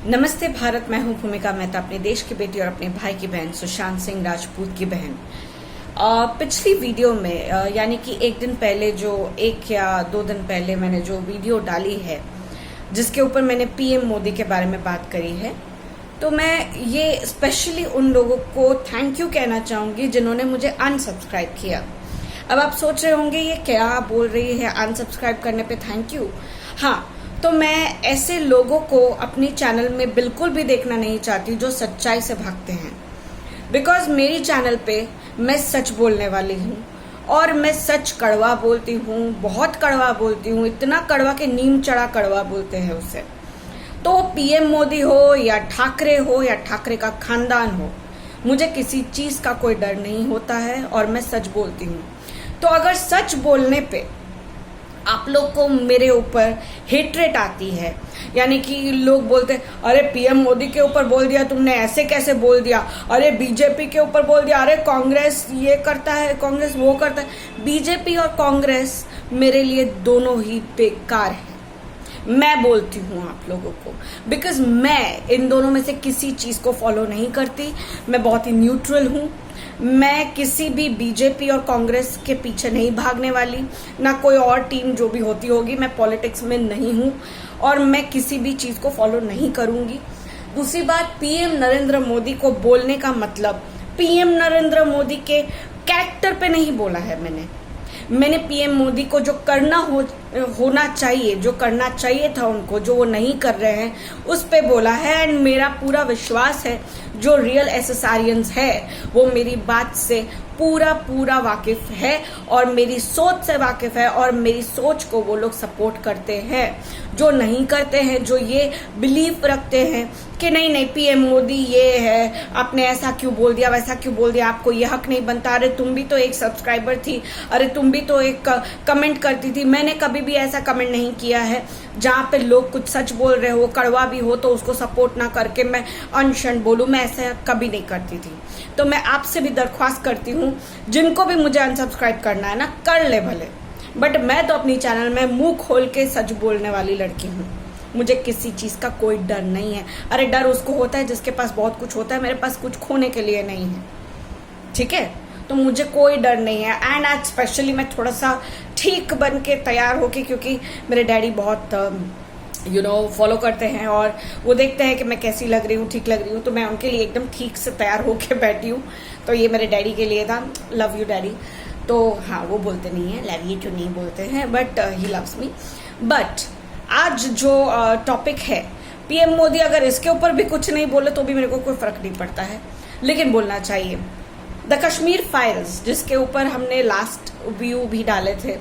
नमस्ते भारत। मैं हूं भूमिका मेहता, अपने देश की बेटी और अपने भाई की बहन सुशांत सिंह राजपूत की बहन। पिछली वीडियो में यानी कि एक दिन पहले, जो 1 या 2 दिन पहले मैंने जो वीडियो डाली है जिसके ऊपर मैंने पीएम मोदी के बारे में बात करी है, तो मैं ये स्पेशली उन लोगों को थैंक यू कहना चाहूंगी जिन्होंने मुझे अनसब्सक्राइब किया। अब आप सोच रहे होंगे ये क्या बोल रही है, अनसब्सक्राइब करने पे थैंक यू। हाँ, तो मैं ऐसे लोगों को अपनी चैनल में बिल्कुल भी देखना नहीं चाहती जो सच्चाई से भागते हैं। बिकॉज मेरी चैनल पे मैं सच बोलने वाली हूँ और मैं सच कड़वा बोलती हूँ, बहुत कड़वा बोलती हूँ, इतना कड़वा कि नीम चढ़ा कड़वा बोलते हैं उसे। तो पीएम मोदी हो या ठाकरे हो या ठाकरे का खानदान हो, मुझे किसी चीज का कोई डर नहीं होता है और मैं सच बोलती हूँ। तो अगर सच बोलने पे आप लोग को मेरे ऊपर हेट्रेट आती है, यानी कि लोग बोलते हैं अरे पीएम मोदी के ऊपर बोल दिया तुमने, ऐसे कैसे बोल दिया, अरे बीजेपी के ऊपर बोल दिया, अरे कांग्रेस ये करता है, कांग्रेस वो करता है। बीजेपी और कांग्रेस मेरे लिए दोनों ही बेकार है। मैं बोलती हूँ आप लोगों को, बिकॉज मैं इन दोनों में से किसी चीज को फॉलो नहीं करती। मैं बहुत ही न्यूट्रल हूँ। मैं किसी भी बीजेपी और कांग्रेस के पीछे नहीं भागने वाली, ना कोई और टीम जो भी होती होगी। मैं पॉलिटिक्स में नहीं हूँ और मैं किसी भी चीज को फॉलो नहीं करूंगी। दूसरी बात, पीएम नरेंद्र मोदी को बोलने का मतलब पीएम नरेंद्र मोदी के कैरेक्टर पे नहीं बोला है। मैंने पीएम मोदी को जो होना चाहिए, जो करना चाहिए था उनको, जो वो नहीं कर रहे हैं, उस पे बोला है। एंड मेरा पूरा विश्वास है जो रियल एसएसआरियंस है वो मेरी बात से पूरा वाकिफ है और मेरी सोच से वाकिफ है और मेरी सोच को वो लोग सपोर्ट करते हैं। जो नहीं करते हैं, जो ये बिलीव रखते हैं कि नहीं पीएम मोदी ये है, आपने ऐसा क्यों बोल दिया, वैसा क्यों बोल दिया, आपको ये हक नहीं बनता, अरे तुम भी तो एक सब्सक्राइबर थी, अरे तुम भी तो एक कमेंट करती थी। मैंने कभी भी ऐसा कमेंट नहीं किया है जहाँ पे लोग कुछ सच बोल रहे हो, कड़वा भी हो, तो उसको सपोर्ट ना करके मैं अनशन बोलूं। मैं ऐसा कभी नहीं करती थी। तो मैं आपसे भी दरख्वास्त करती हूँ, जिनको भी मुझे अनसब्सक्राइब करना है ना, कर ले भले, बट मैं तो अपनी चैनल में मुंह खोल के सच बोलने वाली लड़की हूँ। मुझे किसी चीज का कोई डर नहीं है। अरे डर उसको होता है जिसके पास बहुत कुछ होता है, मेरे पास कुछ खोने के लिए नहीं है, ठीक है। तो मुझे कोई डर नहीं है। एंड आज स्पेशली मैं थोड़ा सा ठीक बन के तैयार होके, क्योंकि मेरे डैडी बहुत फॉलो करते हैं और वो देखते हैं कि मैं कैसी लग रही हूँ, ठीक लग रही हूँ, तो मैं उनके लिए एकदम ठीक से तैयार होके बैठी हूँ। तो ये मेरे डैडी के लिए था। Love you daddy. तो हाँ, वो बोलते नहीं है, लव यू टू नहीं बोलते हैं, but he loves me. But आज जो टॉपिक है पीएम मोदी, अगर इसके ऊपर भी कुछ नहीं बोले तो भी मेरे को कोई फर्क नहीं पड़ता है, लेकिन बोलना चाहिए। द कश्मीर फाइल्स, जिसके ऊपर हमने लास्ट व्यू भी डाले थे,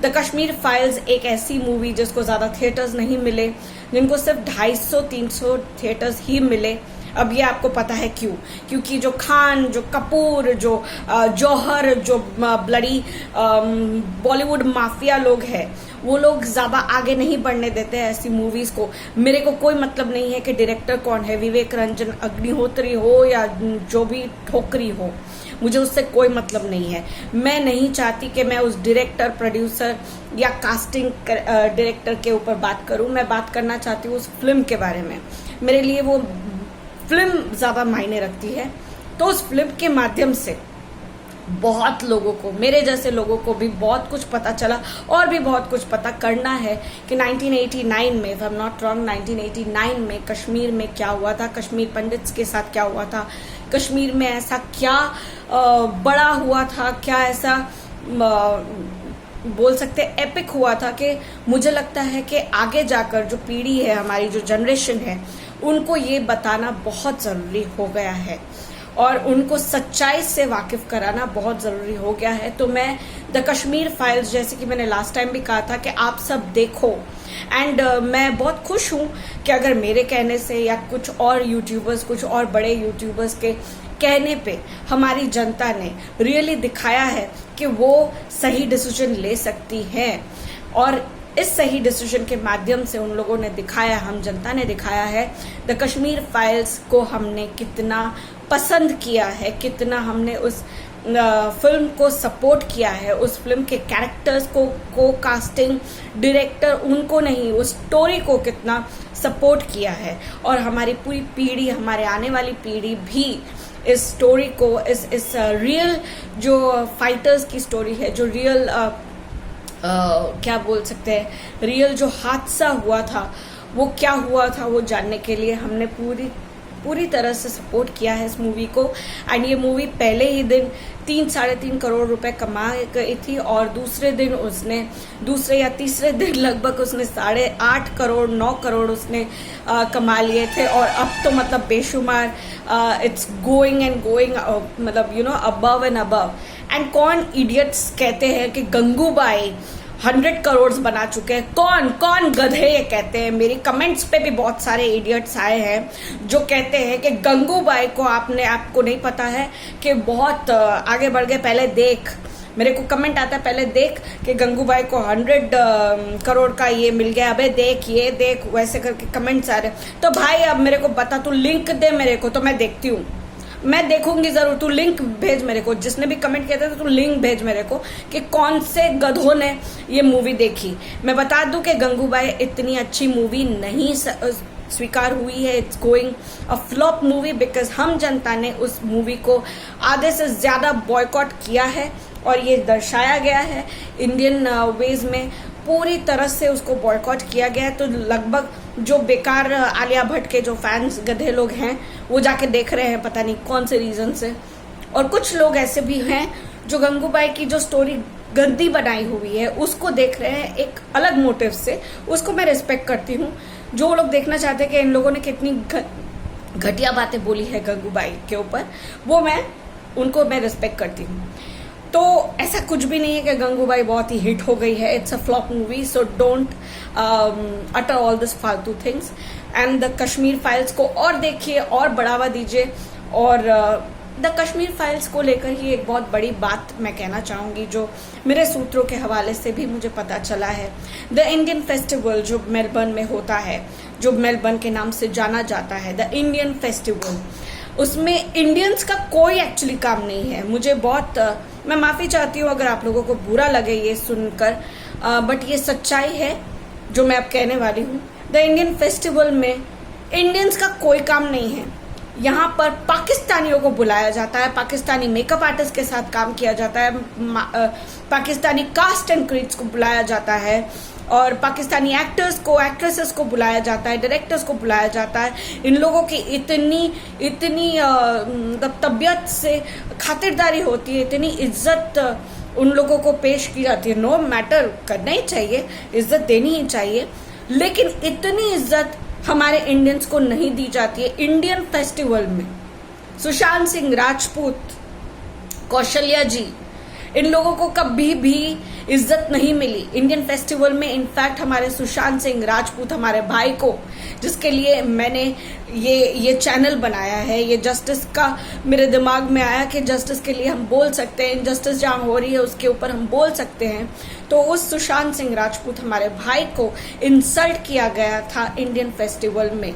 द कश्मीर फाइल्स एक ऐसी मूवी जिसको ज्यादा थिएटर्स नहीं मिले, जिनको सिर्फ 250-300 थिएटर्स ही मिले। अब ये आपको पता है क्यों? क्योंकि जो खान, जो कपूर, जो जौहर, जो ब्लडी बॉलीवुड माफिया लोग हैं, वो लोग ज्यादा आगे नहीं बढ़ने देते हैं ऐसी मूवीज को। मेरे को कोई मतलब नहीं है कि डायरेक्टर कौन है, विवेक रंजन अग्निहोत्री हो या जो भी ठोकरी हो, मुझे उससे कोई मतलब नहीं है। मैं नहीं चाहती कि मैं उस डायरेक्टर, प्रोड्यूसर या कास्टिंग डायरेक्टर के ऊपर बात करूं। मैं बात करना चाहती हूँ उस फिल्म के बारे में। मेरे लिए वो फिल्म ज्यादा मायने रखती है। तो उस फिल्म के माध्यम से बहुत लोगों को, मेरे जैसे लोगों को भी बहुत कुछ पता चला और भी बहुत कुछ पता करना है कि 1989 में, if I am not wrong, 1989 में कश्मीर में क्या हुआ था, कश्मीर पंडित्स के साथ क्या हुआ था, कश्मीर में ऐसा क्या बड़ा हुआ था, क्या ऐसा बोल सकते एपिक हुआ था कि मुझे लगता है कि आगे जाकर जो पीढ़ी है, हमारी जो जनरेशन है, उनको ये बताना बहुत ज़रूरी हो गया है और उनको सच्चाई से वाकिफ कराना बहुत ज़रूरी हो गया है। तो मैं द कश्मीर फाइल्स, जैसे कि मैंने लास्ट टाइम भी कहा था, कि आप सब देखो। एंड मैं बहुत खुश हूँ कि अगर मेरे कहने से या कुछ और यूट्यूबर्स, कुछ और बड़े यूट्यूबर्स के कहने पे हमारी जनता ने रियली दिखाया है कि वो सही डिसीजन ले सकती है। और इस सही डिसीजन के माध्यम से उन लोगों ने दिखाया, हम जनता ने दिखाया है द कश्मीर फाइल्स को हमने कितना पसंद किया है, कितना हमने उस फिल्म को सपोर्ट किया है, उस फिल्म के कैरेक्टर्स को कास्टिंग डायरेक्टर उनको नहीं, उस स्टोरी को कितना सपोर्ट किया है, और हमारी पूरी पीढ़ी, हमारे आने वाली पीढ़ी भी इस स्टोरी को, इस रियल जो फाइटर्स की स्टोरी है, जो रियल क्या बोल सकते हैं, रियल जो हादसा हुआ था वो क्या हुआ था, वो जानने के लिए हमने पूरी तरह से सपोर्ट किया है इस मूवी को। एंड ये मूवी पहले ही दिन 3-3.5 करोड़ रुपए कमा गई थी, और दूसरे या तीसरे दिन लगभग उसने 8.5 करोड़ 9 करोड़ उसने कमा लिए थे। और अब तो मतलब बेशुमार इट्स गोइंग एंड गोइंग, मतलब अबव एंड अबव। एंड कौन इडियट्स कहते हैं कि गंगूबाई 100 करोड़ बना चुके हैं, कौन गधे ये कहते हैं। मेरी कमेंट्स पे भी बहुत सारे इडियट्स आए हैं जो कहते हैं कि गंगूबाई को आपको नहीं पता है कि बहुत आगे बढ़ गए, पहले देख। मेरे को कमेंट आता है, पहले देख कि गंगूबाई को 100 करोड़ का ये मिल गया, अबे देख, ये देख, वैसे करके कमेंट्स आ रहे हैं। तो भाई अब मेरे को बता, तू लिंक दे मेरे को, तो मैं देखती हूँ, मैं देखूंगी जरूर। तू लिंक भेज मेरे को, जिसने भी कमेंट किया था तू लिंक भेज मेरे को कि कौन से गधों ने ये मूवी देखी। मैं बता दूं कि गंगूबाई इतनी अच्छी मूवी नहीं स्वीकार हुई है। It's going a flop movie because हम जनता ने उस मूवी को आधे से ज्यादा बॉयकॉट किया है, और ये दर्शाया गया है इंडियन वेज में, पूरी तरह से उसको बॉयकॉट किया गया है। तो लगभग जो बेकार आलिया भट्ट के जो फैंस गधे लोग हैं वो जाके देख रहे हैं, पता नहीं कौन से रीजन से। और कुछ लोग ऐसे भी हैं जो गंगूबाई की जो स्टोरी गंदी बनाई हुई है उसको देख रहे हैं एक अलग मोटिव से। उसको मैं रिस्पेक्ट करती हूँ। जो लोग देखना चाहते हैं कि इन लोगों ने कितनी घटिया बातें बोली है गंगूबाई के ऊपर, वो उनको मैं रिस्पेक्ट करती हूँ। तो ऐसा कुछ भी नहीं है कि गंगूबाई बहुत ही हिट हो गई है। It's a flop movie, so don't utter all this फालतू things. And the Kashmir files को और देखिए और बढ़ावा दीजिए। और द कश्मीर फाइल्स को लेकर ही एक बहुत बड़ी बात मैं कहना चाहूँगी, जो मेरे सूत्रों के हवाले से भी मुझे पता चला है। द इंडियन फेस्टिवल जो मेलबर्न में होता है, जो मेलबर्न के नाम से जाना जाता है, द इंडियन फेस्टिवल, उसमें इंडियंस का कोई एक्चुअली काम नहीं है। मुझे बहुत मैं माफ़ी चाहती हूँ अगर आप लोगों को बुरा लगे ये सुनकर, बट ये सच्चाई है जो मैं अब कहने वाली हूँ। द इंडियन फेस्टिवल में इंडियंस का कोई काम नहीं है। यहाँ पर पाकिस्तानियों को बुलाया जाता है, पाकिस्तानी मेकअप आर्टिस्ट के साथ काम किया जाता है, पाकिस्तानी कास्ट एंड क्रीड्स को बुलाया जाता है, और पाकिस्तानी एक्टर्स को, एक्ट्रेसेस को बुलाया जाता है, डायरेक्टर्स को बुलाया जाता है। इन लोगों की इतनी तबीयत से खातिरदारी होती है, इतनी इज्जत उन लोगों को पेश की जाती है। नो मैटर, करना ही चाहिए, इज्जत देनी ही चाहिए, लेकिन इतनी इज्जत हमारे इंडियंस को नहीं दी जाती है। इंडियन फेस्टिवल में सुशांत सिंह राजपूत, कौशल्या जी, इन लोगों को कभी भी इज्जत नहीं मिली इंडियन फेस्टिवल में। इनफैक्ट हमारे सुशांत सिंह राजपूत, हमारे भाई को, जिसके लिए मैंने ये चैनल बनाया है, ये जस्टिस का मेरे दिमाग में आया कि जस्टिस के लिए हम बोल सकते हैं, इनजस्टिस जहाँ हो रही है उसके ऊपर हम बोल सकते हैं। तो उस सुशांत सिंह राजपूत हमारे भाई को इंसल्ट किया गया था इंडियन फेस्टिवल में,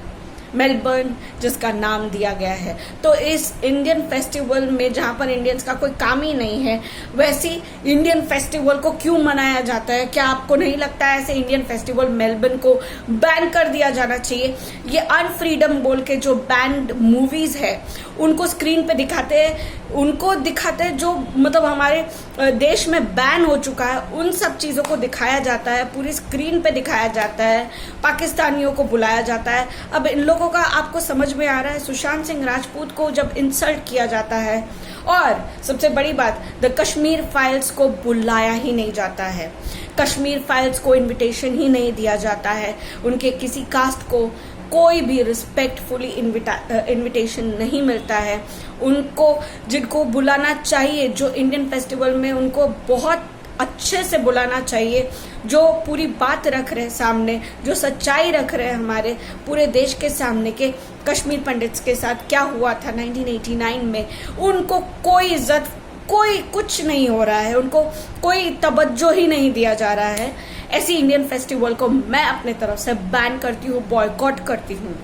मेलबर्न जिसका नाम दिया गया है। तो इस इंडियन फेस्टिवल में जहाँ पर इंडियंस का कोई काम ही नहीं है, वैसी इंडियन फेस्टिवल को क्यों मनाया जाता है? क्या आपको नहीं लगता है ऐसे इंडियन फेस्टिवल मेलबर्न को बैन कर दिया जाना चाहिए? ये अनफ्रीडम बोल के जो बैंड मूवीज है उनको स्क्रीन पे दिखाते हैं, उनको दिखाते हैं जो मतलब हमारे देश में बैन हो चुका है, उन सब चीज़ों को दिखाया जाता है, पूरी स्क्रीन पे दिखाया जाता है, पाकिस्तानियों को बुलाया जाता है। अब इन लोगों का आपको समझ में आ रहा है, सुशांत सिंह राजपूत को जब इंसल्ट किया जाता है, और सबसे बड़ी बात, द कश्मीर फाइल्स को बुलाया ही नहीं जाता है, कश्मीर फाइल्स को इन्विटेशन ही नहीं दिया जाता है, उनके किसी कास्ट को कोई भी रिस्पेक्टफुली इनविटेशन नहीं मिलता है। उनको जिनको बुलाना चाहिए, जो इंडियन फेस्टिवल में, उनको बहुत अच्छे से बुलाना चाहिए, जो पूरी बात रख रहे हैं सामने, जो सच्चाई रख रहे हैं हमारे पूरे देश के सामने के कश्मीर पंडित्स के साथ क्या हुआ था 1989 में। उनको कोई इज्जत, कोई कुछ नहीं हो रहा है, उनको कोई तवज्जो ही नहीं दिया जा रहा है। ऐसी इंडियन फेस्टिवल को मैं अपने तरफ से बैन करती हूँ, बॉयकॉट करती हूँ।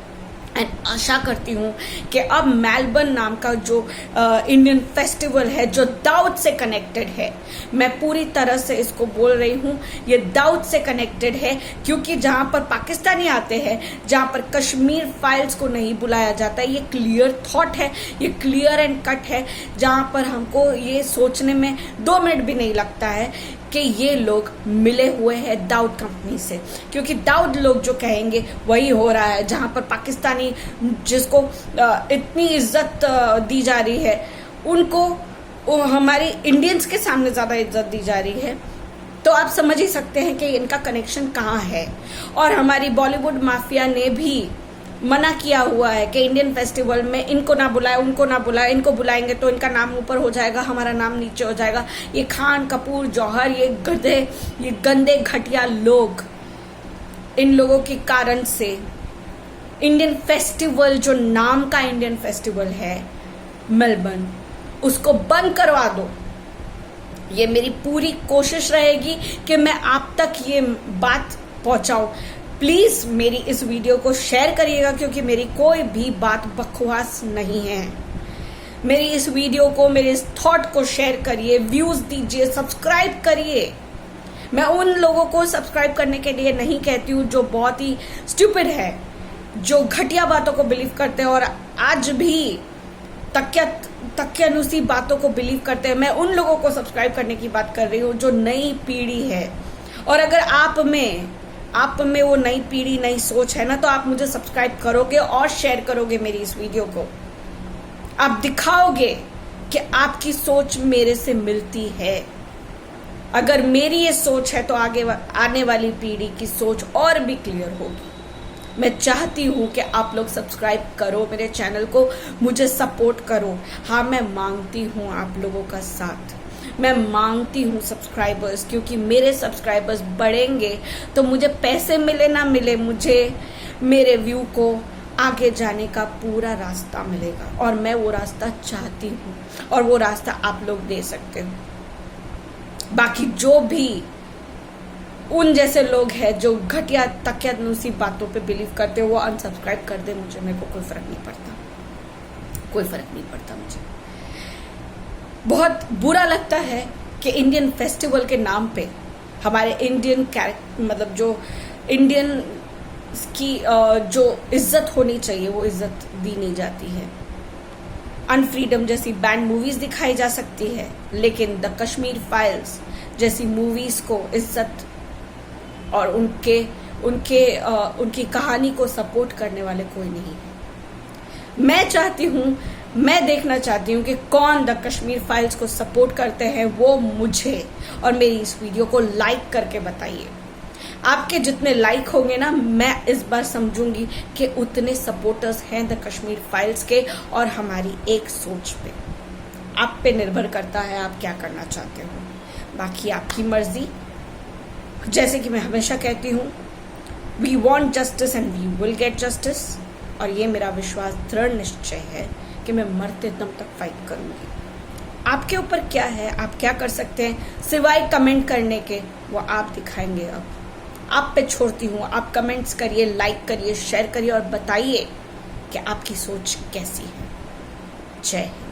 एंड आशा करती हूँ कि अब मेलबर्न नाम का जो इंडियन फेस्टिवल है जो दाऊद से कनेक्टेड है, मैं पूरी तरह से इसको बोल रही हूँ, ये दाऊद से कनेक्टेड है, क्योंकि जहाँ पर पाकिस्तानी आते हैं, जहाँ पर कश्मीर फाइल्स को नहीं बुलाया जाता, ये क्लियर थॉट है, ये क्लियर एंड कट है, जहाँ पर हमको ये सोचने में 2 मिनट भी नहीं लगता है कि ये लोग मिले हुए हैं दाऊद कंपनी से, क्योंकि दाऊद लोग जो कहेंगे वही हो रहा है। जहाँ पर पाकिस्तानी जिसको इतनी इज्जत दी जा रही है, उनको हमारे इंडियंस के सामने ज़्यादा इज्जत दी जा रही है, तो आप समझ ही सकते हैं कि इनका कनेक्शन कहाँ है। और हमारी बॉलीवुड माफिया ने भी मना किया हुआ है कि इंडियन फेस्टिवल में इनको ना बुलाए, उनको ना बुलाए, इनको बुलाएंगे तो इनका नाम ऊपर हो जाएगा, हमारा नाम नीचे हो जाएगा। ये खान कपूर जौहर, ये गंदे घटिया लोग, इन लोगों के कारण से इंडियन फेस्टिवल, जो नाम का इंडियन फेस्टिवल है मेलबर्न, उसको बंद करवा दो। ये मेरी पूरी कोशिश रहेगी कि मैं आप तक ये बात पहुंचाऊं। प्लीज मेरी इस वीडियो को शेयर करिएगा, क्योंकि मेरी कोई भी बात बकवास नहीं है। मेरी इस वीडियो को, मेरे इस थॉट को शेयर करिए, व्यूज दीजिए, सब्सक्राइब करिए। मैं उन लोगों को सब्सक्राइब करने के लिए नहीं कहती हूँ जो बहुत ही स्टूपिड है, जो घटिया बातों को बिलीव करते हैं और आज भी तकियानुसी बातों को बिलीव करते हैं। मैं उन लोगों को सब्सक्राइब करने की बात कर रही हूँ जो नई पीढ़ी है। और अगर आप में वो नई पीढ़ी, नई सोच है ना, तो आप मुझे सब्सक्राइब करोगे और शेयर करोगे मेरी इस वीडियो को। आप दिखाओगे कि आपकी सोच मेरे से मिलती है। अगर मेरी ये सोच है तो आगे आने वाली पीढ़ी की सोच और भी क्लियर होगी। मैं चाहती हूँ कि आप लोग सब्सक्राइब करो मेरे चैनल को, मुझे सपोर्ट करो। हाँ, मैं मांगती हूँ आप लोगों का साथ, मैं मांगती हूँ सब्सक्राइबर्स, क्योंकि मेरे सब्सक्राइबर्स बढ़ेंगे तो मुझे पैसे मिले ना मिले, मुझे मेरे व्यू को आगे जाने का पूरा रास्ता मिलेगा। और मैं वो रास्ता चाहती हूँ और वो रास्ता आप लोग दे सकते हो। बाकी जो भी उन जैसे लोग हैं जो घटिया तकियानुसी बातों पे बिलीव करते हो, वो अनसब्सक्राइब कर दे मुझे, मेरे को कोई फर्क नहीं पड़ता, कोई फर्क नहीं पड़ता मुझे। बहुत बुरा लगता है कि इंडियन फेस्टिवल के नाम पे हमारे इंडियन मतलब जो इंडियन की जो इज्जत होनी चाहिए वो इज्जत दी नहीं जाती है। अनफ्रीडम जैसी बैंड मूवीज दिखाई जा सकती है, लेकिन द कश्मीर फाइल्स जैसी मूवीज को इज्जत और उनकी कहानी को सपोर्ट करने वाले कोई नहीं है। मैं देखना चाहती हूँ कि कौन द कश्मीर फाइल्स को सपोर्ट करते हैं, वो मुझे और मेरी इस वीडियो को लाइक करके बताइए। आपके जितने लाइक होंगे ना, मैं इस बार समझूंगी कि उतने सपोर्टर्स हैं द कश्मीर फाइल्स के और हमारी एक सोच पे। आप पे निर्भर करता है आप क्या करना चाहते हो, बाकी आपकी मर्जी। जैसे कि मैं हमेशा कहती हूँ, we want justice and we will get justice. और ये मेरा विश्वास, दृढ़ निश्चय है कि मैं मरते दम तक फाइट करूंगी। आपके ऊपर क्या है, आप क्या कर सकते हैं सिवाय कमेंट करने के, वो आप दिखाएंगे। अब आप पे छोड़ती हूँ, आप कमेंट्स करिए, लाइक करिए, शेयर करिए और बताइए कि आपकी सोच कैसी है। जय हिंद।